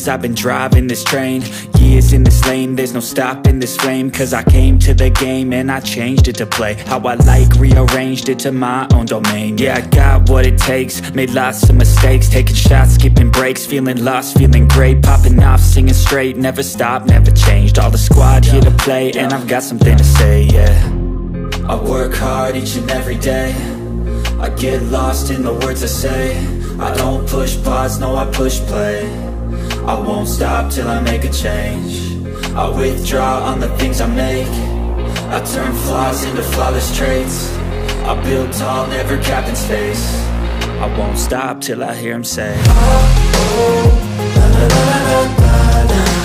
years I've been driving this train, years in this lane, there's no stopping this flame. Cause I came to the game and I changed it to play how I like, rearranged it to my own domain. Yeah, I got what it takes, made lots of mistakes, taking shots, skipping breaks, feeling lost, feeling great, popping off, singing straight, never stopped, never changed. All the squad here to play and I've got something to say, yeah. I work hard each and every day, I get lost in the words I say. I don't push pause, no I push play. I won't stop till I make a change. I withdraw on the things I make. I turn flaws into flawless traits. I build tall, never capped in space. I won't stop till I hear him say, oh, oh, la, la, la, la, la, la.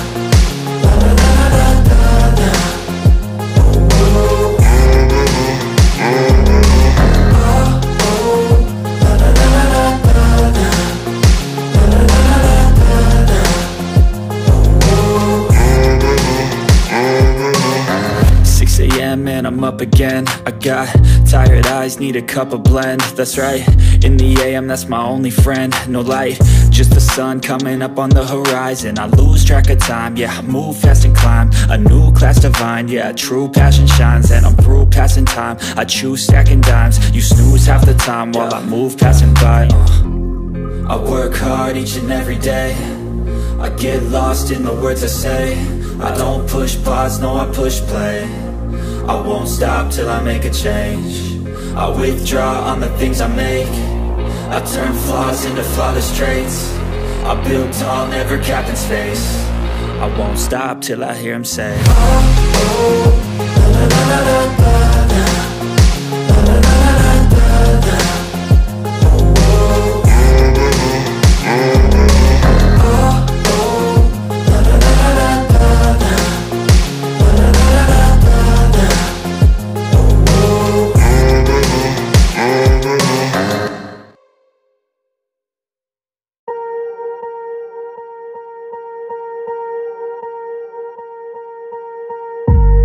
And I'm up again. I got tired eyes, need a cup of blend. That's right, in the AM, that's my only friend. No light, just the sun coming up on the horizon. I lose track of time, yeah, I move fast and climb a new class divine, yeah, true passion shines. And I'm through passing time, I choose stacking dimes. You snooze half the time while I move passing by. I work hard each and every day, I get lost in the words I say. I don't push pause, no I push play. I won't stop till I make a change. I withdraw on the things I make. I turn flaws into flawless traits. I build tall, never capped in space. I won't stop till I hear him say, oh, oh.